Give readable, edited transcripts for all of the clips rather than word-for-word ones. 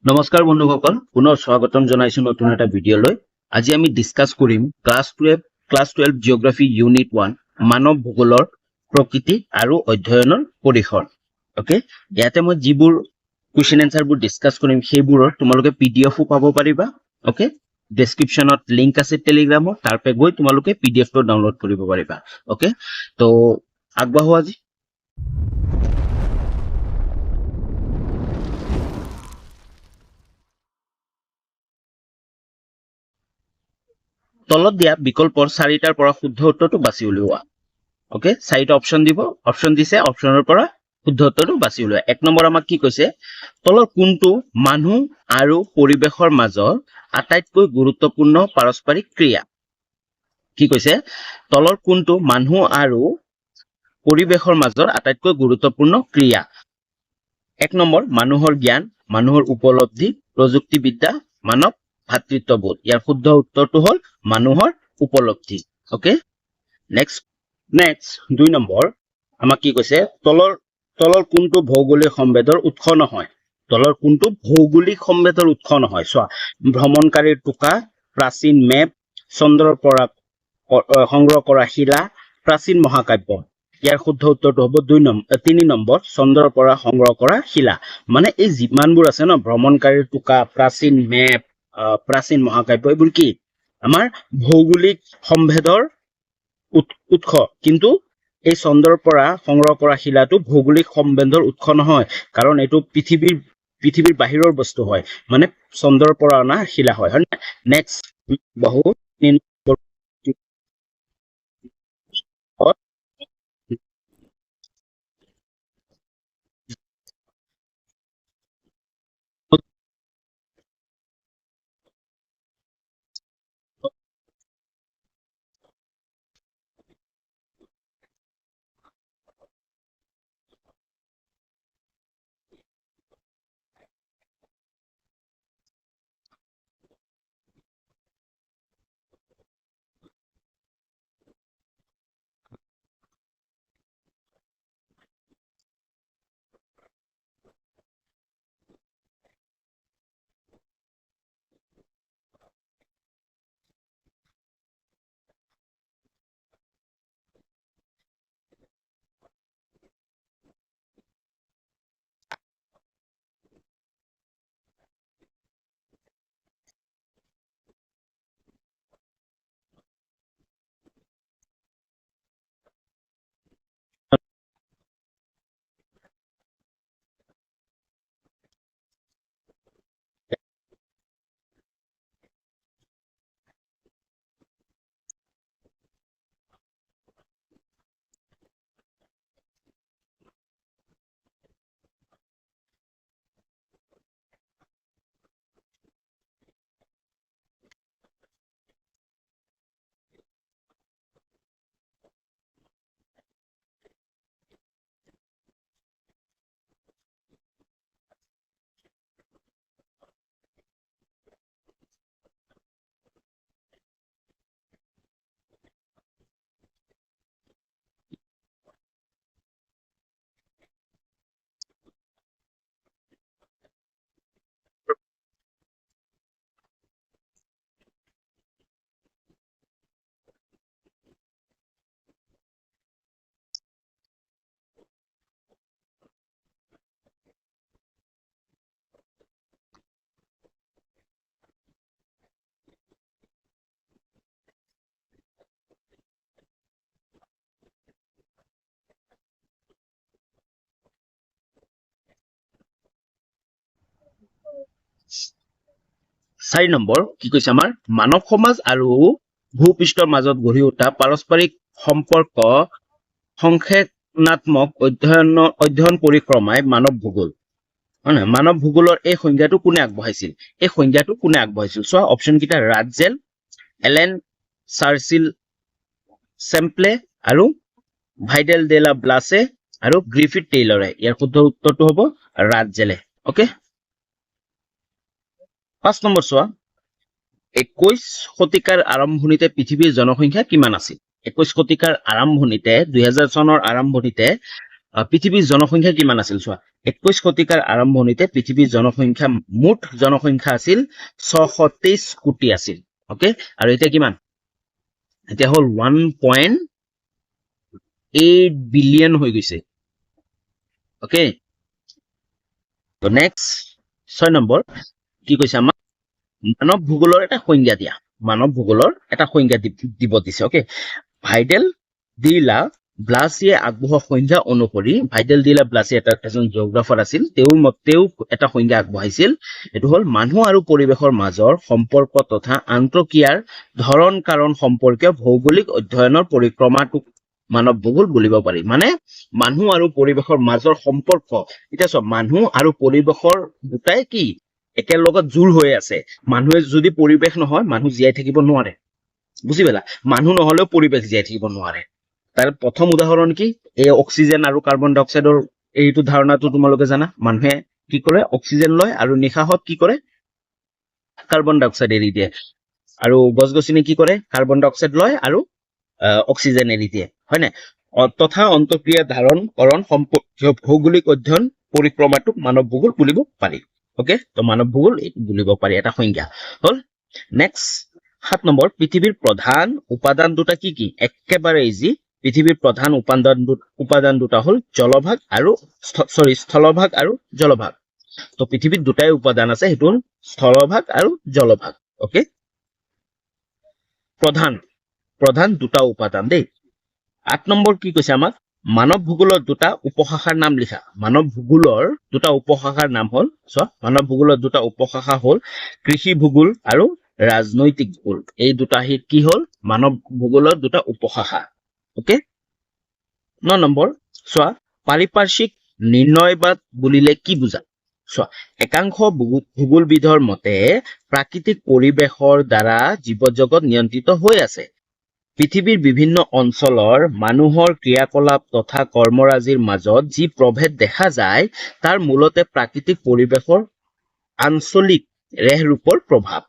নমস্কাৰ বন্ধুসকল, পুনৰ স্বাগতম জনাইছো নতুন এটা ভিডিঅ'লৈ। আজি আমি ডিসকাস কৰিম ক্লাছ 12 জিঅ'গ্ৰাফি ইউনিট 1 মানৱ ভূগোলৰ প্ৰকৃতি আৰু অধ্যয়নৰ পৰিসৰ। ওকে, ইয়াতে মই যিবোৰ কুৱেশ্যন এনসাৰবোৰ ডিসকাস কৰিম সেইবোৰৰ তোমালোকে পিডিএফও পাব পাৰিবা। ওকে, ডেসক্ৰিপচনত লিংক আছে টেলিগ্ৰামৰ, তাৰ পৰা গৈ তোমালোকে পিডিএফটো ডাউনলোড কৰিব পাৰিবা। ওকে, তো আগবাঢ়ো আজি। তলত দিয়া বিকল্পৰ চাৰিটাৰ পৰা শুদ্ধ উত্তৰটো বাছি উলিওৱা। ওকে, চাৰিটা অপশন দিব, অপশন দিছে, অপশনৰ পৰা শুদ্ধ উত্তৰটো বাছি উলিওৱা। এক নম্বৰ আমাক কি কৈছে, তলৰ কোনটো মানুহ আৰু পৰিৱেশৰ মাজৰ আটাইতকৈ গুৰুত্বপূৰ্ণ পাৰস্পৰিক ক্ৰিয়া? কি কৈছে, তলৰ কোনটো মানুহ আৰু পৰিৱেশৰ মাজৰ আটাইতকৈ গুৰুত্বপূৰ্ণ ক্ৰিয়া? এক নম্বৰ মানুহৰ জ্ঞান, মানুহৰ উপলব্ধি, প্ৰযুক্তিবিদ্যা, মানৱ ভাতৃত্ববোধ। ইয়াৰ শুদ্ধ উত্তৰটো হ'ল মানুহৰ উপলব্ধি। ওকে, নেক্সট 2 নম্বৰ আমাক কি কৈছে, তলৰ কোনটো ভৌগোলিক সম্বেদৰ উৎস নহয়? তলৰ কোনটো ভৌগোলিক সম্বেদৰ উৎস নহয়? চোৱা, ভ্ৰমণকাৰীৰ টোকা, প্ৰাচীন মেপ, চন্দ্ৰৰ পৰা সংগ্ৰহ কৰা শিলা, প্ৰাচীন মহাকাব্য। ইয়াৰ শুদ্ধ উত্তৰটো হ'ব 3 নম্বৰ চন্দ্ৰৰ পৰা সংগ্ৰহ কৰা শিলা। মানে এই যিমানবোৰ আছে ন, ভ্ৰমণকাৰীৰ টোকা, প্ৰাচীন মেপ, প্ৰাচীন মহাকাব্য, এইবোৰ কি আমাৰ ভৌগোলিক সম্ভেদৰ উৎস। কিন্তু এই চন্দ্ৰৰ পৰা সংগ্ৰহ কৰা শিলাটো ভৌগোলিক সম্বেদৰ উৎস নহয়, কাৰণ এইটো পৃথিৱীৰ বাহিৰৰ বস্তু হয়, মানে চন্দ্ৰৰ পৰা অনা শিলা হয়। নেক্সট বহু চাৰি নম্বৰ কি কৈছে, আমাৰ মানৱ সমাজ আৰু ভূপৃষ্ঠৰ মাজত গঢ়ি উঠা পাৰস্পৰিক সম্পৰ্ক সংখ্যাত্মক অধ্যয়ন পৰিক্ৰমাই মানৱ ভূগোল। হয় নহয়, মানৱ ভূগোলৰ এই সংজ্ঞাটো কোনে আগবঢ়াইছিল? এই সংজ্ঞাটো কোনে আগবঢ়াইছিল? চোৱা, অপশ্যন কেইটা ৰাটজেল, এলেন চাৰ্চিল চেম্পলে আৰু ভাইডেল ডে লা ব্লাছে আৰু গ্ৰিফিথ টেইলৰে। ইয়াৰ শুদ্ধ উত্তৰটো হ'ব ৰাটজেলে। ওকে, 5 নম্বৰ চোৱা, 21 শতিকাৰ আৰম্ভণিতে পৃথিৱীৰ জনসংখ্যা কিমান আছিল? 21 শতিকাৰ আৰম্ভণিতে 2000 চনৰ আৰম্ভণিতে পৃথিৱীৰ জনসংখ্যা কিমান আছিল? চোৱা, 21 শতিকাৰ আৰম্ভণিতে পৃথিৱীৰ জনসংখ্যা মুঠ জনসংখ্যা আছিল 623 কোটি আছিল ওকে আৰু এতিয়া কিমান এতিয়া হল 1.8 বিলিয়ন হৈ গৈছে ওকে তো নেক্সট 6 নম্বৰ কি কৈছে আমাক মানৱ ভূগোলৰ এটা সংজ্ঞা দিয়া মানৱ ভূগোলৰ এটা সংজ্ঞা দিব দিছে ওকে ভাইডেল ডি লা ব্লাছিয়ে আগবঢ়োৱা সংজ্ঞা অনুসৰি ভাইডেল ডি লা ব্লাছি এজন জিঅ'গ্ৰাফাৰ আছিল তেওঁ এটা সংজ্ঞা আগবঢ়াইছিল এটো হল মানুহ আৰু পৰিৱেশৰ মাজৰ সম্পৰ্ক তথা আন্তঃক্ৰিয়াৰ ধৰণ কাৰণ সম্পৰ্কীয় ভৌগোলিক অধ্যয়নৰ পৰিক্ৰমাটোক মানৱ ভূগোল বুলিব পাৰি মানে মানুহ আৰু পৰিৱেশৰ মাজৰ সম্পৰ্ক এটা সব মানুহ আৰু পৰিৱেশৰ দুটাই কি একেলগত জোৰ হৈ আছে মানুহে যদি পৰিৱেশ নহয় মানুহ জীয়াই থাকিব নোৱাৰে বুজি পালা মানুহ নহলেও পৰিৱেশ জীয়াই থাকিব নোৱাৰে তাৰ প্ৰথম উদাহৰণ কি এই অক্সিজেন আৰু কাৰ্বন ডাই অক্সাইডৰ এইটো ধাৰণাটো তোমালোকে জানা মানুহে কি কৰে অক্সিজেন লয় আৰু নিশাহত কি কৰে কাৰ্বন ডাই অক্সাইড এৰি দিয়ে আৰু গছ-গছনি কি কৰে কাৰ্বন ডাই অক্সাইড লয় আৰু অক্সিজেন এৰি দিয়ে হয় না তথা অন্তঃক্ৰিয়া ধাৰণকৰণ সম্পৰ্কীয় ভৌগোলিক অধ্যয়ন পৰিক্ৰমাটোক মানৱ ভূগোল বুলিব পাৰি ওকে তো মানৱ ভূগোল এইটো বুলিব পাৰি এটা সংজ্ঞা হল নেক্সট 7 নম্বৰ পৃথিৱীৰ প্ৰধান উপাদান দুটা কি কি একেবাৰে ইজি পৃথিৱীৰ প্ৰধান উপাদান দুটা হল জলভাগ আৰু স্থলভাগ আৰু জলভাগ তো পৃথিৱীত দুটাই উপাদান আছে হেতু স্থলভাগ আৰু জলভাগ ওকে প্ৰধান দুটা উপাদান দেই 8 নম্বৰ কি কৈছে আমাক মানৱ ভূগোলৰ দুটা উপশাখাৰ নাম লিখা মানৱ ভূগোলৰ দুটা উপশাখাৰ নাম হল মানৱ ভূগোলৰ দুটা উপশাখা হল কৃষি ভূগোল আৰু ৰাজনৈতিক ভূগোল এই দুটা কি হল মানৱ ভূগোলৰ দুটা উপশাখা ওকে 9 নম্বৰ পাৰিপাৰ্শ্বিক নিৰ্ণয়বাদ বুলিলে কি বুজা একাংশ ভূগোলবিদৰ মতে প্ৰাকৃতিক পৰিৱেশৰ দ্বাৰা জীৱজগত নিয়ন্ত্ৰিত হৈ আছে পৃথিৱীৰ বিভিন্ন অঞ্চলৰ মানুহৰ ক্ৰিয়াকলাপ তথা কৰ্মৰাজিৰ মাজত যি প্ৰভেদ দেখা যায় তাৰ মূলতে প্ৰাকৃতিক পৰিৱেশৰ আঞ্চলিক ৰেহৰূপৰ প্ৰভাৱ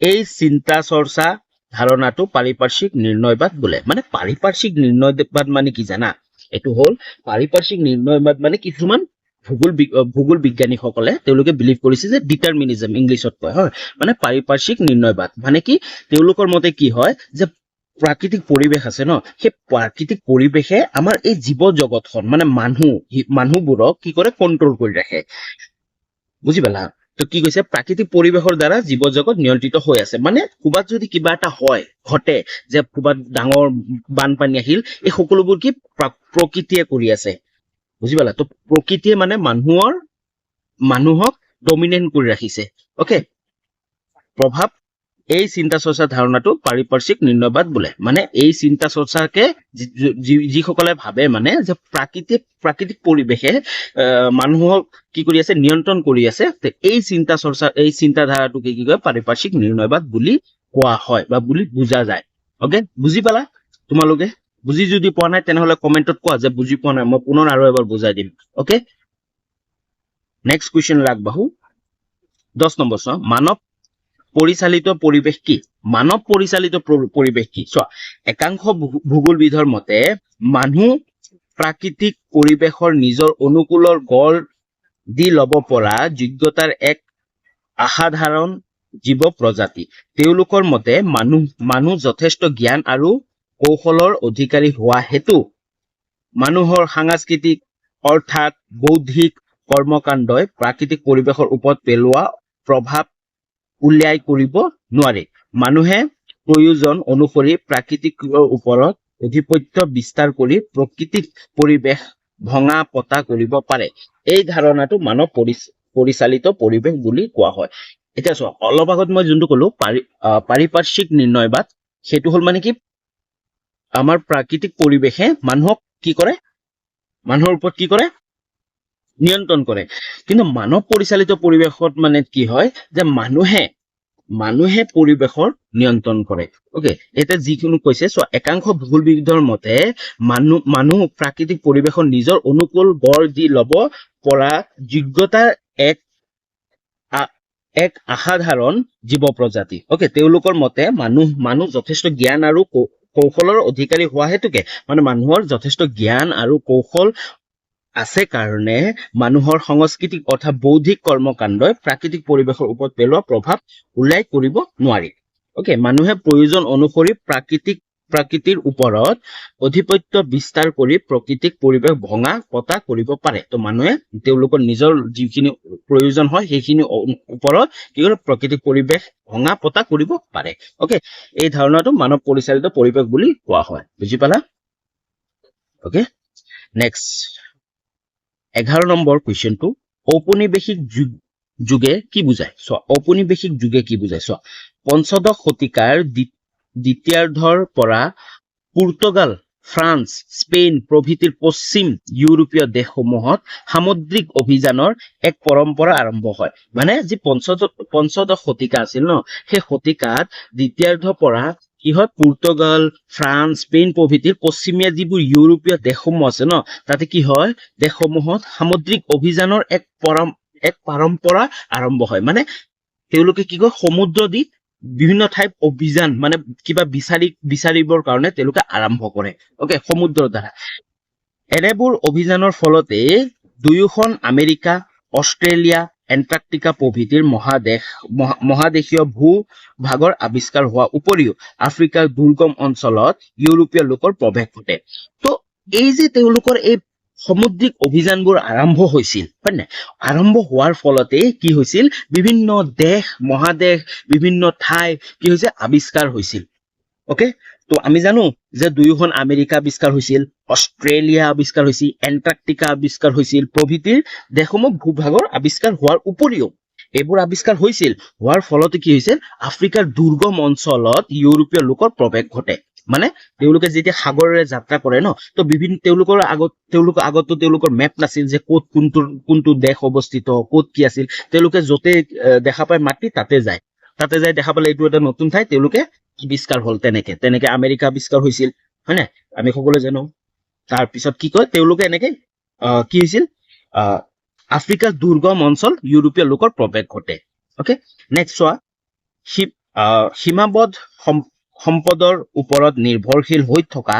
এই চিন্তা চৰ্চা ধাৰণাটো পাৰিপাৰ্শ্বিক নিৰ্ণয়বাদ বোলে মানে পাৰিপাৰ্শ্বিক নিৰ্ণয়বাদ মানে কি জানা এটো হল পাৰিপাৰ্শ্বিক নিৰ্ণয়বাদ মানে কিছুমান ভূগোল বিজ্ঞানীসকলে তেওঁলোকে বিলিভ কৰিছে যে ডিটাৰমিনিজম ইংলিছত কয় হয় মানে পাৰিপাৰ্শ্বিক নিৰ্ণয়বাদ মানে কি তেওঁলোকৰ মতে কি হয় যে প্ৰাকৃতিক পৰিৱেশ আছে ন সেই প্ৰাকৃতিক পৰিৱেশে আমাৰ এই জীৱ জগতখন মানে মানুহবোৰক কি কৰে কন্ট্ৰোল কৰি ৰাখে বুজি পালা তো কি কৈছে প্ৰাকৃতিক পৰিৱেশৰ দ্বাৰা জীৱ জগত নিয়ন্ত্ৰিত হৈ আছে মানে কুবাত যদি কিবা এটা হয় ঘটে যে কুবাত ডাঙৰ বানপানী আহিল এই সকলোবোৰ কি প্ৰকৃতিয়ে কৰি আছে বুজি পালা তো প্ৰকৃতিয়ে মানে মানুহক ডমিনেট কৰি ৰাখিছে ওকে প্ৰভাৱ এই চিন্তা চৰ্চা ধাৰণাটো পাৰিপাৰ্শ্বিক নিৰ্ণয়বাদ বোলে মানে এই চিন্তা চৰ্চাকে যিসকলে ভাবে মানে যে প্ৰাকৃতিক পৰিৱেশে মানুহক কি কৰি আছে নিয়ন্ত্ৰণ কৰি আছে এই চিন্তাধাৰাটোকে কি কয় পাৰিপাৰ্শ্বিক নিৰ্ণয়বাদ বুলি কোৱা হয় বা বুলি বুজা যায় ওকে বুজি পালা তোমালোকে বুজি যদি পোৱা নাই তেনেহলে কমেন্টত কোৱা যে বুজি পোৱা নাই মই পুনৰ আৰু এবাৰ বুজাই দিম ওকে নেক্সট কোৱেশ্চন আগবাঢ়ো 10 নম্বৰ মানৱ পৰিচালিত পৰিৱেশ কি মানৱ পৰিচালিত পৰিৱেশ কি একাংশ ভূগোলবিদৰ মতে মানুহ প্ৰাকৃতিক পৰিৱেশৰ নিজৰ অনুকূলৰ গঢ় দি ল'ব পৰা যোগ্যতাৰ এক আসাধাৰণ জীৱ প্ৰজাতি তেওঁলোকৰ মতে মানুহ যথেষ্ট জ্ঞান আৰু কৌশলৰ অধিকাৰী হোৱা হেতু মানুহৰ সাংস্কৃতিক অৰ্থাৎ বৌদ্ধিক কৰ্মকাণ্ডই প্ৰাকৃতিক পৰিৱেশৰ ওপৰত পেলোৱা প্ৰভাৱ উলিয়াই কৰিব নোৱাৰে মানুহে প্ৰয়োজন অনুসৰি প্ৰাকৃতিকৰ ওপৰত আধিপত্য বিস্তাৰ কৰি প্ৰকৃতিক পৰিৱেশ ভঙা পতা কৰিব পাৰে এই ধাৰণাটো মানৱ পৰিচালিত পৰিৱেশ বুলি কোৱা হয় এতিয়া চোৱা অলপ আগত মই যোনটো কলো পাৰিপাৰ্শ্বিক নিৰ্ণয়বাদ সেইটো হল মানে কি আমাৰ প্ৰাকৃতিক পৰিৱেশে মানুহক কি কৰে মানুহৰ ওপৰত কি কৰে নিয়ন্ত্ৰণ কৰে কিন্তু মানৱ পৰিচালিত পৰিৱেশত মানে কি হয় যে মানুহে পৰিৱেশৰ নিয়ন্ত্ৰণ কৰে ওকে এটা যিকোনো কৈছে একাংশ ভূগোলবিদৰ মতে মানুহ প্ৰাকৃতিক পৰিৱেশৰ নিজৰ অনুকূল গঢ় দি ল'ব পৰা যোগ্যতাৰ এক আসাধাৰণ জীৱ প্ৰজাতি ওকে তেওঁলোকৰ মতে মানুহ যথেষ্ট জ্ঞান আৰু কৌশলৰ অধিকাৰী হোৱা হেতুকে মানে মানুহৰ যথেষ্ট জ্ঞান আৰু কৌশল আছে কাৰণে মানুহৰ সাংস্কৃতিক অৰ্থাৎ বৌদ্ধিক কৰ্মকাণ্ডই প্ৰাকৃতিক পৰিৱেশৰ ওপৰত পেলোৱা প্ৰভাৱ উল্লেখ কৰিব নোৱাৰি ওকে মানুহে প্ৰয়োজন অনুসৰি প্ৰকৃতিৰ ওপৰত অধিপত্য বিস্তাৰ কৰি প্ৰাকৃতিক পৰিৱেশ ভঙা পতা কৰিব পাৰে তো মানুহে তেওঁলোকৰ নিজৰ যিখিনি প্ৰয়োজন হয় সেইখিনি ওপৰত কি কৰে প্ৰাকৃতিক পৰিৱেশ ভঙা পতা কৰিব পাৰে ওকে এই ধাৰণাটো মানৱ পৰিচালিত পৰিৱেশ বুলি কোৱা হয় বুজি পালা ওকে নেক্সট 11 নম্বৰ কুৱেশ্যনটো ঔপনিৱেশিক যুগে কি বুজায় চোৱা ঔপনিৱেশিক যুগে কি বুজায় চোৱা পঞ্চদশ শতিকাৰ দ্বিতীয়াৰ্ধৰ পৰা পৰ্তুগাল ফ্ৰান্স স্পেইন প্ৰভৃতিৰ পশ্চিম ইউৰোপীয় দেশসমূহত সামুদ্ৰিক অভিযানৰ এক পৰম্পৰা আৰম্ভ হয় মানে যি পঞ্চদশ শতিকা আছিল ন সেই শতিকাত দ্বিতীয়াৰ্ধৰ পৰা কি হয় পৰ্তুগাল ফ্ৰান্স স্পেইন প্ৰভৃতিৰ পশ্চিমীয়া যিবোৰ ইউৰোপীয় দেশসমূহ আছে ন তাতে কি হয় দেশসমূহত সামুদ্ৰিক অভিযানৰ এক পৰম্পৰা আৰম্ভ হয় মানে তেওঁলোকে কি কয় সমুদ্ৰ দি বিভিন্ন ঠাইত অভিযান মানে কিবা বিচাৰিবৰ কাৰণে তেওঁলোকে আৰম্ভ কৰে ওকে সমুদ্ৰৰ দ্বাৰা এনেবোৰ অভিযানৰ ফলতে দুয়োখন আমেৰিকা অষ্ট্ৰেলিয়া এণ্টাৰ্কটিকা প্ৰভৃতিৰ মহাদেশীয় ভূভাগৰ আৱিষ্কাৰ হোৱাৰ উপৰিও আফ্ৰিকাৰ দুৰ্গম অঞ্চলত ইউৰোপীয় লোকৰ প্ৰৱেশ ঘটে তো এই যে তেওঁলোকৰ এই সামুদ্ৰিক অভিযানবোৰ আৰম্ভ হৈছিল হয় নাই আৰম্ভ হোৱাৰ ফলতে কি হৈছিল বিভিন্ন দেশ মহাদেশ বিভিন্ন ঠাই কি হৈছে আৱিষ্কাৰ হৈছিল ওকে তো আমি জানো যে দুয়োখন আমেৰিকা আৱিষ্কাৰ হৈছিল অষ্ট্ৰেলিয়া আৱিষ্কাৰ হৈছিল এণ্টাৰ্কটিকা আৱিষ্কাৰ হৈছিল প্ৰভৃতিৰ দেশসমূহ ভূভাগৰ আৱিষ্কাৰ হোৱাৰ উপৰিও এইবোৰ আৱিষ্কাৰ হৈছিল হোৱাৰ ফলতে কি হৈছিল আফ্ৰিকাৰ দুৰ্গম অঞ্চলত ইউৰোপীয় লোকৰ প্ৰৱেশ ঘটে মানে তেওঁলোকে যেতিয়া সাগৰেৰে যাত্ৰা কৰে ন তো বিভিন্ন তেওঁলোকৰ আগতো মেপ নাছিল যে ক'ত কোনটো দেশ অৱস্থিত ক'ত কি আছিল তেওঁলোকে য'তে দেখা পায় মাটি তাতে যায় দেখা পালে এইটো এটা নতুন ঠাই তেওঁলোকে আৱিষ্কাৰ হল তেনেকে আমেৰিকা আৱিষ্কাৰ হৈছিল হয় নাই আমি সকলোৱে জানো তাৰপিছত কি কয় তেওঁলোকে এনেকে কি হৈছিল আফ্ৰিকাৰ দুৰ্গম অঞ্চল ইউৰোপীয় লোকৰ প্ৰৱেশ ঘটে ওকে নেক্সট চোৱা সীমাবদ্ধ সম্পদৰ ওপৰত নিৰ্ভৰশীল হৈ থকা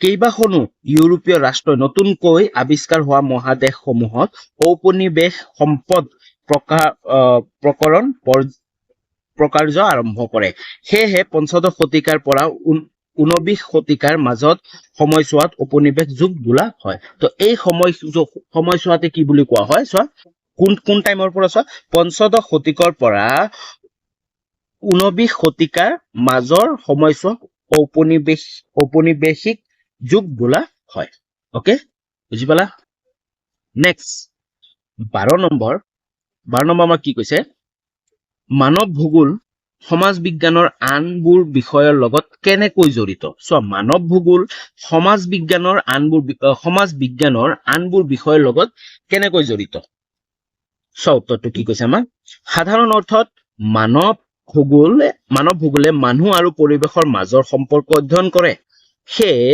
কেইবাখনো ইউৰোপীয় ৰাষ্ট্ৰই নতুনকৈ আৱিষ্কাৰ হোৱা মহাদেশসমূহত ঔপনিৱেশ সম্পদ প্ৰকাৰ্য আৰম্ভ কৰে সেয়েহে পঞ্চদশ শতিকাৰ পৰা 19 শতিকাৰ মাজত সময়ছোৱাত ঔপনিৱেশ যুগ বোলা হয় তো এই সময়ছোৱাতে কি বুলি কোৱা হয় চোৱা কোন টাইমৰ পৰা চোৱা পঞ্চদশ শতিকাৰ পৰা 19 শতিকাৰ মাজৰ সময়ছোৱাক ঔপনিৱেশিক যুগ বোলা হয় ওকে বুজি পালা নেক্সট 12 নম্বৰ আমাৰ কি কৈছে মানৱ ভূগোল সমাজ বিজ্ঞানৰ আনবোৰ বিষয়ৰ লগত কেনেকৈ জড়িত চোৱা মানৱ ভূগোল সমাজ বিজ্ঞানৰ আনবোৰ বিষয়ৰ লগত কেনেকৈ জড়িত চোৱা উত্তৰটো কি কৈছে আমাৰ সাধাৰণ অৰ্থত মানৱ ভূগোলে মানুহ আৰু পৰিৱেশৰ মাজৰ সম্পৰ্ক অধ্যয়ন কৰে সেয়ে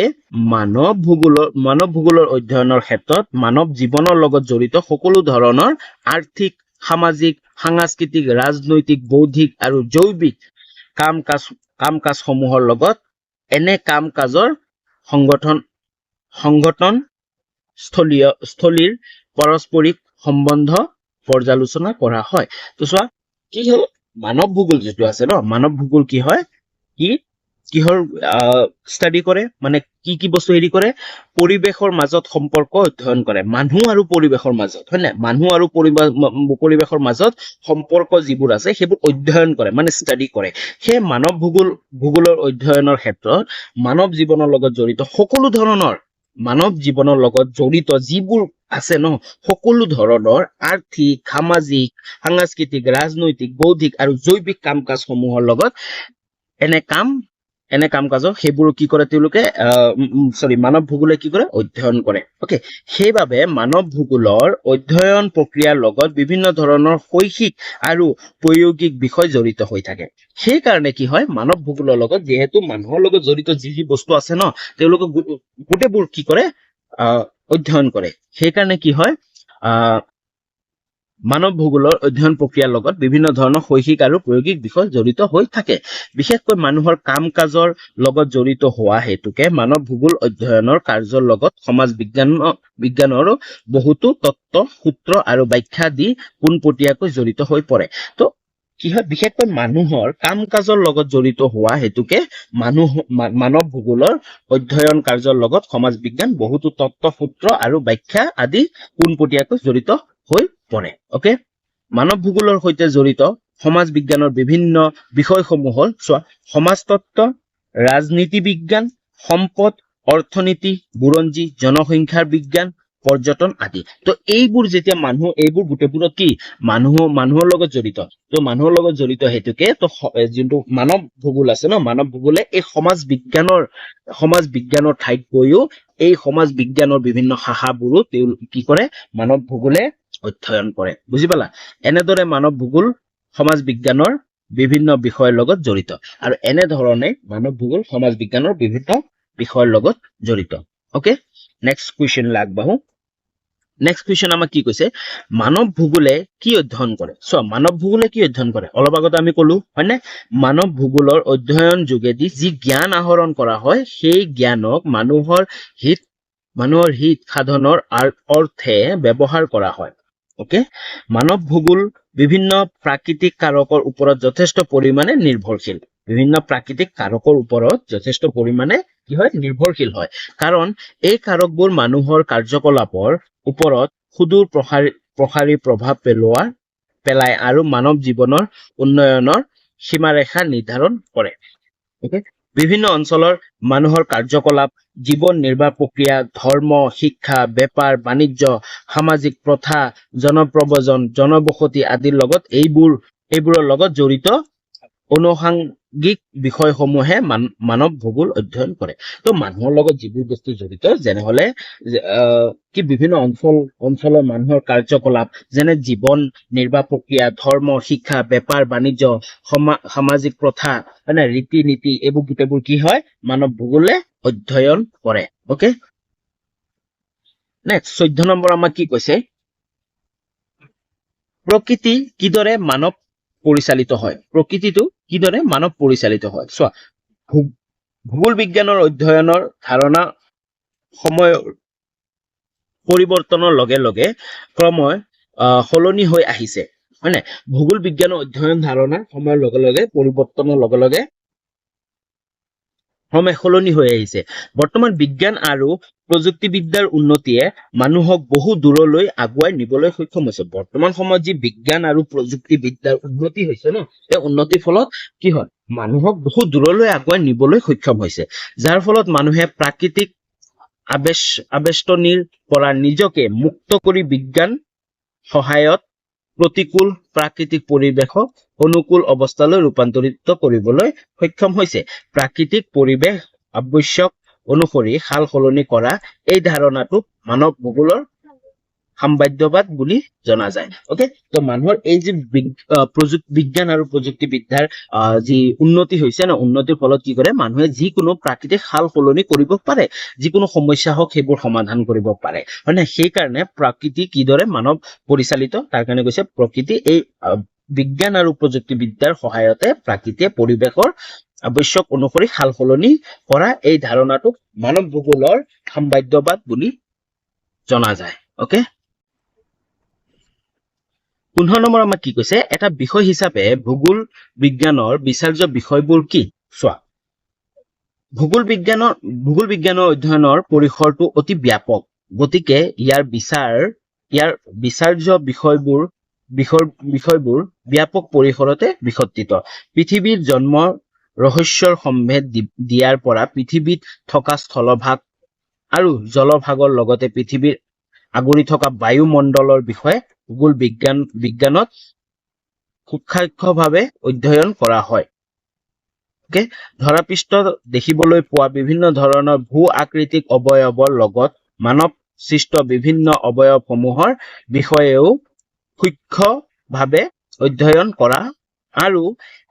মানৱ ভূগোলৰ অধ্যয়নৰ ক্ষেত্ৰত মানৱ জীৱনৰ লগত জড়িত সকলো ধৰণৰ আৰ্থিক সামাজিক সাংস্কৃতিক ৰাজনৈতিক বৌদ্ধিক আৰু জৈৱিক কাম কাজসমূহৰ লগত এনে কাম কাজৰ সংগঠন স্থলীৰ পাৰস্পৰিক সম্বন্ধ পৰ্যালোচনা কৰা হয় তো চোৱা কি হল মানৱ ভূগোল যেটো আছে ন মানৱ ভূগোল কি হয় কিহৰ ষ্টাডি কৰে মানে কি বস্তু হেৰি কৰে পৰিৱেশৰ মাজত সম্পৰ্ক অধ্যয়ন কৰে মানুহ আৰু পৰিৱেশৰ মাজত হয় না মানুহ আৰু পৰিৱেশৰ মাজত সম্পৰ্ক যিবোৰ আছে সেইবোৰ অধ্যয়ন কৰে মানে ষ্টাডি কৰে সেই মানৱ ভূগোলৰ অধ্যয়নৰ ক্ষেত্ৰত মানৱ জীৱনৰ লগত জড়িত সকলো ধৰণৰ মানৱ জীৱনৰ লগত জড়িত যিবোৰ আছে ন সকলো ধৰণৰ আৰ্থিক সামাজিক সাংস্কৃতিক ৰাজনৈতিক বৌদ্ধিক আৰু জৈৱিক কাম কাজসমূহৰ লগত এনে কাম কাজক সেইবোৰ কি কৰে তেওঁলোকে মানৱ ভূগোলে কি কৰে অধ্যয়ন কৰে ওকে সেইবাবে মানৱ ভূগোলৰ অধ্যয়ন প্ৰক্ৰিয়াৰ লগত বিভিন্ন ধৰণৰ শৈক্ষিক আৰু প্ৰায়োগিক বিষয় জড়িত হৈ থাকে সেই কাৰণে কি হয় মানৱ ভূগোলৰ লগত যেহেতু মানুহৰ লগত জড়িত যি বস্তু আছে ন তেওঁলোকে গোটেইবোৰ কি কৰে অধ্যয়ন কৰে সেই কাৰণে কি হয় মানৱ ভূগোলৰ অধ্যয়ন প্ৰক্ৰিয়াৰ লগত বিভিন্ন ধৰণৰ শৈক্ষিক আৰু প্ৰায়োগিক বিষয় জড়িত হৈ থাকে বিশেষকৈ মানুহৰ কাম কাজৰ লগত জড়িত হোৱা হেতুকে মানৱ ভূগোল অধ্যয়নৰ কাৰ্যৰ লগত সমাজ বিজ্ঞানৰো বহুতো তত্ত্ব সূত্ৰ আৰু ব্যাখ্যা দি পোনপটীয়াকৈ জড়িত হৈ পৰে তো কি হয় বিশেষকৈ মানুহৰ কাম কাজৰ লগত জড়িত হোৱা হেতুকে মানৱ ভূগোলৰ অধ্যয়ন কাৰ্যৰ লগত সমাজ বিজ্ঞান বহুতো তত্ত্ব সূত্ৰ আৰু ব্যাখ্যা আদি পোনপটীয়াকৈ জড়িত হৈ পৰে ওকে মানৱ ভূগোলৰ সৈতে জড়িত সমাজ বিজ্ঞানৰ বিভিন্ন বিষয়সমূহ হ'ল সমাজতত্ত্ব ৰাজনীতি বিজ্ঞান সম্পদ অৰ্থনীতি বুৰঞ্জী জনসংখ্যাৰ বিজ্ঞান পৰ্যটন আদি তো এইবোৰ যেতিয়া এইবোৰ গোটেইবোৰত কি মানুহৰ লগত জড়িত তো মানুহৰ লগত জড়িত হেতুকে তো যোনটো মানৱ ভূগোল আছে ন মানৱ ভূগোলে এই সমাজ বিজ্ঞানৰ ঠাইত গৈও এই সমাজ বিজ্ঞানৰ বিভিন্ন শাখাবোৰো কি কৰে মানৱ ভূগোলে অধ্যয়ন কৰে বুজি পালা এনেদৰে মানৱ ভূগোল সমাজ বিজ্ঞানৰ বিভিন্ন বিষয়ৰ লগত জড়িত আৰু এনে ধৰণে মানৱ ভূগোল সমাজ বিজ্ঞানৰ বিভিন্ন বিষয়ৰ লগত জড়িত ওকে নেক্সট কোৱেশ্চন আগবাঢ়ো নেক্সট কোৱেশ্চন আমাক কি কৈছে মানৱ ভূগোলে কি অধ্যয়ন কৰে মানৱ ভূগোলে কি অধ্যয়ন কৰে অলপ আগতে আমি কলো হয়নে মানৱ ভূগোলৰ অধ্যয়ন যোগেদি যি জ্ঞান আহৰণ কৰা হয় সেই জ্ঞানক মানুহৰ হিত সাধনৰ অৰ্থে ব্যৱহাৰ কৰা হয় ওকে মানৱ ভূগোল বিভিন্ন প্ৰাকৃতিক কাৰকৰ ওপৰত যথেষ্ট পৰিমাণে নিৰ্ভৰশীল বিভিন্ন প্ৰাকৃতিক কাৰকৰ ওপৰত যথেষ্ট পৰিমাণে কি হয় নিৰ্ভৰশীল হয় কাৰণ এই কাৰকবোৰ মানুহৰ কাৰ্যকলাপৰ ওপৰত সুদূৰ প্ৰসাৰী প্ৰভাৱ পেলায় আৰু মানৱ জীৱনৰ উন্নয়নৰ সীমাৰেখা নিৰ্ধাৰণ কৰে ওকে বিভিন্ন অঞ্চলৰ মানুহৰ কাৰ্যকলাপ জীৱন নিৰ্বাহ প্ৰক্ৰিয়া ধৰ্ম শিক্ষা বেপাৰ বাণিজ্য সামাজিক প্ৰথা জনপ্ৰব্ৰজন জনবসতি আদিৰ লগত এইবোৰৰ লগত জড়িত অনুষাংগিক বিষয়সমূহে মানৱ ভূগোল অধ্যয়ন কৰে তো মানুহৰ লগত যিবোৰ বস্তু জড়িত যেনেহলে কি বিভিন্ন অঞ্চলৰ মানুহৰ কাৰ্যকলাপ যেনে জীৱন নিৰ্বাহ প্ৰক্ৰিয়া ধৰ্ম শিক্ষা বেপাৰ বাণিজ্য সামাজিক প্ৰথা মানে ৰীতি নীতি এইবোৰ গোটেইবোৰ কি হয় মানৱ ভূগোলে অধ্যয়ন কৰে ওকে নেক্সট 14 নম্বৰ আমাক কি কৈছে প্ৰকৃতি কিদৰে মানৱ পৰিচালিত হয় প্ৰকৃতিটো কিদৰে মানৱ পৰিচালিত হয় চোৱা ভূগোল বিজ্ঞানৰ অধ্যয়নৰ ধাৰণা সময়ৰ পৰিৱৰ্তনৰ লগে লগে ক্ৰমে সলনি হৈ আহিছে হয়নে ভূগোল বিজ্ঞানৰ অধ্যয়ন ধাৰণা সময়ৰ লগে লগে পৰিৱৰ্তনৰ লগে লগে ক্ৰমে সলনি হৈ আহিছে বৰ্তমান বিজ্ঞান আৰু প্ৰযুক্তিবিদ্যাৰ উন্নতিয়ে মানুহক বহু দূৰলৈ আগুৱাই নিবলৈ সক্ষম হৈছে বৰ্তমান সময়ত যি বিজ্ঞান আৰু প্ৰযুক্তিবিদ্যাৰ উন্নতি হৈছে ন এই উন্নতিৰ ফলত কি হয় মানুহক বহু দূৰলৈ আগুৱাই নিবলৈ সক্ষম হৈছে যাৰ ফলত মানুহে প্ৰাকৃতিক আবেষ্টনীৰ পৰা নিজকে মুক্ত কৰি বিজ্ঞান সহায়ত প্ৰতিকূল প্ৰাকৃতিক পৰিৱেশক অনুকূল অৱস্থালৈ ৰূপান্তৰিত কৰিবলৈ সক্ষম হৈছে প্ৰাকৃতিক পৰিৱেশ আৱশ্যক অনুসৰি সাল সলনি কৰা এই ধাৰণাটোক মানৱ ভূগোলৰ সাম্যবাদ বুলি জনা যায় ওকে তো মানুহৰ এই যে বিজ্ঞান আৰু প্ৰযুক্তিবিদ্যাৰ যি উন্নতি হৈছে না উন্নতিৰ ফলত কি কৰে মানুহে যিকোনো প্ৰাকৃতিক সাল সলনি কৰিব পাৰে যিকোনো সমস্যা হওক সেইবোৰ সমাধান কৰিব পাৰে মানে সেই কাৰণে প্ৰকৃতি কিদৰে মানৱ পৰিচালিত তাৰ কাৰণে কৈছে প্ৰকৃতি এই বিজ্ঞান আৰু প্ৰযুক্তিবিদ্যাৰ সহায়তে প্ৰাকৃতিক পৰিৱেশৰ আৱশ্যক অনুসৰি সাল সলনি কৰা এই ধাৰণাটোক মানৱ ভূগোলৰ সাম্যবাদ বুলি জনা যায় ওকে 15 নম্বৰ আমাক কি কৈছে এটা বিষয় হিচাপে ভূগোল বিজ্ঞানৰ বিচাৰ্য বিষয়বোৰ কি চোৱা ভূগোল বিজ্ঞানৰ অধ্যয়নৰ পৰিসৰটো অতি ব্যাপক গতিকে ইয়াৰ বিচাৰ্য বিষয়বোৰ ব্যাপক পৰিসৰতে বিস্তৃত পৃথিৱীৰ জন্ম ৰহস্যৰ সম্ভেদ দিয়াৰ পৰা পৃথিৱীত থকা স্থলভাগ আৰু জলভাগৰ লগতে পৃথিৱীৰ আগুৰি থকা বায়ুমণ্ডলৰ বিষয়ে ভূগোল বিজ্ঞানত সূক্ষ্মভাৱে অধ্যয়ন কৰা হয় ওকে ধৰাপৃষ্ঠত দেখিবলৈ পোৱা বিভিন্ন ধৰণৰ ভূ আকৃতিক অৱয়ৱৰ লগত মানৱ সৃষ্ট বিভিন্ন অৱয়ৱসমূহৰ বিষয়েও সূক্ষ্মভাৱে অধ্যয়ন কৰা আৰু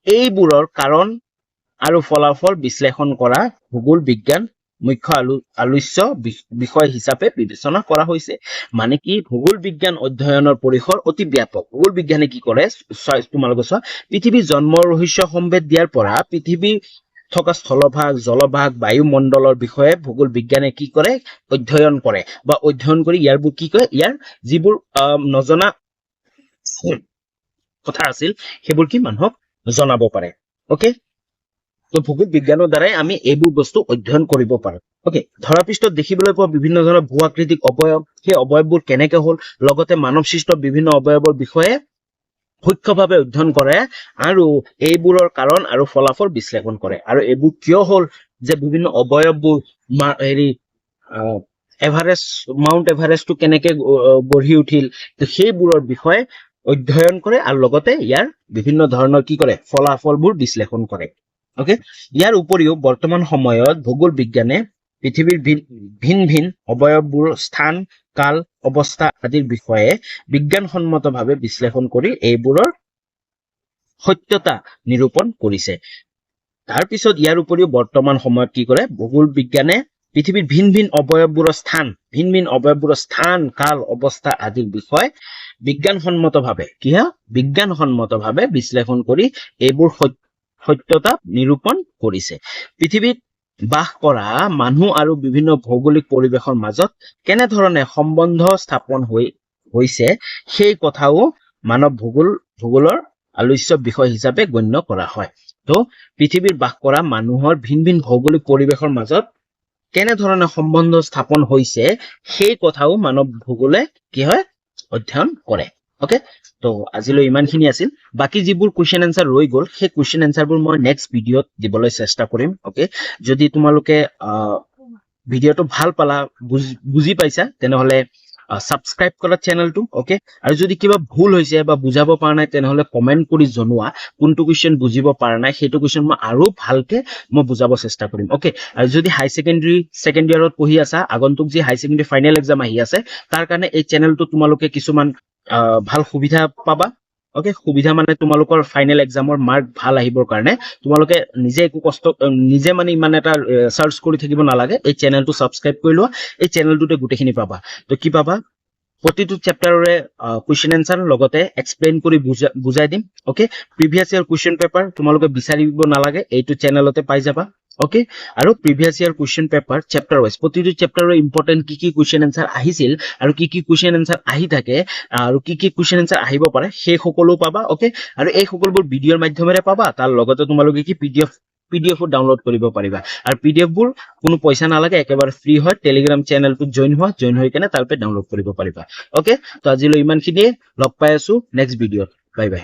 এইবোৰৰ কাৰণ আৰু ফলাফল বিশ্লেষণ কৰা ভূগোল বিজ্ঞান মুখ্য আলোচ্য বিষয় হিচাপে বিবেচনা কৰা হৈছে মানে কি ভূগোল বিজ্ঞান অধ্যয়নৰ পৰিসৰ অতি ব্যাপক ভূগোল বিজ্ঞানে কি কৰে তোমালোকে চোৱা পৃথিৱীৰ জন্মৰ ৰহস্য সম্ভেদ দিয়াৰ পৰা পৃথিৱীৰ থকা স্থলভাগ জলভাগ বায়ুমণ্ডলৰ বিষয়ে ভূগোল বিজ্ঞানে কি কৰে অধ্যয়ন কৰে বা অধ্যয়ন কৰি ইয়াৰবোৰ কি কয় ইয়াৰ যিবোৰ নজনা কথা আছিল সেইবোৰ কি মানুহক জনাব পাৰে ওকে তো ভূগোল বিজ্ঞানৰ দ্বাৰাই আমি এইবোৰ বস্তু অধ্যয়ন কৰিব পাৰো ওকে ধৰাপৃষ্ঠত দেখিবলৈ পোৱা বিভিন্ন ধৰণৰ ভূ-আকৃতিক অবয়ব সেই অবয়ববোৰ কেনেকৈ হ'ল লগতে মানৱ সৃষ্ট বিভিন্ন অবয়বৰ বিষয়ে সূক্ষ্মভাৱে অধ্যয়ন কৰে আৰু এইবোৰৰ কাৰণ আৰু ফলাফল বিশ্লেষণ কৰে আৰু এইবোৰ কিয় হ'ল যে বিভিন্ন অবয়ববোৰ হেৰি মাউণ্ট এভাৰেষ্টটো কেনেকৈ গঢ়ি উঠিল তো সেইবোৰৰ বিষয়ে অধ্যয়ন কৰে আৰু লগতে ইয়াৰ বিভিন্ন ধৰণৰ কি কৰে ফলাফলবোৰ বিশ্লেষণ কৰে ওকে ইয়াৰ উপৰিও বৰ্তমান সময়ত ভূগোল বিজ্ঞানে পৃথিৱীৰ ভিন ভিন অবয়ববোৰ স্থান কাল অৱস্থা আদিৰ বিষয়ে বিজ্ঞানসন্মতভাৱে বিশ্লেষণ কৰি এইবোৰৰ সত্যতা নিৰূপণ কৰিছে তাৰ পিছত ইয়াৰ উপৰিও বৰ্তমান সময়ত কি কৰে ভূগোল বিজ্ঞানে পৃথিৱীৰ ভিন ভিন অবয়ববোৰৰ স্থান কাল অৱস্থা আদিৰ বিষয়ে বিজ্ঞানসন্মতভাৱে বিশ্লেষণ কৰি এইবোৰ সত্যতা নিৰূপণ কৰিছে পৃথিৱীত বাস কৰা মানুহ আৰু বিভিন্ন ভৌগোলিক পৰিৱেশৰ মাজত কেনেধৰণে সম্বন্ধ স্থাপন হৈছে সেই কথাও মানৱ ভূগোলৰ আলোচ্য বিষয় হিচাপে গণ্য কৰা হয় তো পৃথিৱীৰ বাস কৰা মানুহৰ ভিন ভিন ভৌগোলিক পৰিৱেশৰ মাজত কেনেধৰণে সম্বন্ধ স্থাপন হৈছে সেই কথাও মানৱ ভূগোলে কি হয় অধ্যয়ন কৰে ওকে তো আজিলৈ ইমানখিনি আছিল বাকি যিবোৰ কোৱেশ্চন আনসাৰ ৰৈ গ'ল সেই কোৱেশ্চন আনসাৰবোৰ মই নেক্সট ভিডিঅ'ত দিবলৈ চেষ্টা কৰিম ওকে যদি তোমালোকে ভিডিঅ'টো ভাল পালা বুজি পাইছা তেনেহলে সাবস্ক্ৰাইব কৰা চেনেলটো ওকে আৰু যদি কিবা ভুল হৈছে বা বুজাব পৰা নাই তেনেহলে কমেন্ট কৰি জনোৱা কোনটো কোৱেশ্চন বুজিব পৰা নাই সেইটো কোৱেশ্চন মই আৰু ভালকে মই বুজাব চেষ্টা কৰিম ওকে আৰু যদি হাই সেকেন্ডাৰী সেকেন্ড ইয়াৰত পঢ়ি আছা আগন্তুক যি হাই সেকেন্ডাৰী ফাইনেল এক্সাম আহি আছে তাৰ কাৰণে এই চেনেলটো তোমালোকে কিছুমান ভাল সুবিধা পাবা ওকে সুবিধা মানে তোমালোকৰ ফাইনেল এক্সামৰ মাৰ্ক ভাল আহিবৰ কাৰণে তোমালোকে নিজে একো কষ্ট নিজে মানে ইমান এটা সাৰ্চ কৰি থাকিব নালাগে এই চেনেলটো সাবস্ক্ৰাইব কৰি লোৱা এই চেনেলটোতে গুটেখিনি পাবা তো কি পাবা প্ৰতিটো চেপ্টাৰৰে কোৱেশ্চন আনসাৰ লগতে এক্সপ্লেইন কৰি বুজাই দিম ওকে প্ৰিভিয়াস ইয়াৰ কোৱেশ্চন পেপাৰ তোমালোকে বিচাৰিব নালাগে এইটো চেনেলতে পাই যাবা ওকে আৰু প্ৰিভিয়াস ইয়াৰ কোৱেশ্চন পেপাৰ চেপ্টাৰ ওয়াইজ প্ৰতিটো চেপ্টাৰৰ ইম্পৰ্টেন্ট কি কোৱেশ্চন আনসাৰ আহিছিল আৰু কি কোৱেশ্চন আনসাৰ আহি থাকে আৰু কি কোৱেশ্চন আনসাৰ আহিব পাৰে সেই সকলো পাবা ওকে আৰু এই সকলোবোৰ ভিডিঅ'ৰ মাধ্যমেৰে পাবা তাৰ লগতে তোমালোকে কি PDF ডাউনলোড কৰিব পাৰিবা আৰু PDF বোৰ কোনো পইচা নালাগে একেবাৰে ফ্ৰী হয় টেলিগ্ৰাম চেনেলটো জয়েন হৈ কেনে তাৰপে ডাউনলোড কৰিব পাৰিবা ওকে তো আজিলৈ ইমানখিনিয়ে লগ পাই আছো নেক্সট ভিডিঅ'ত বাই বাই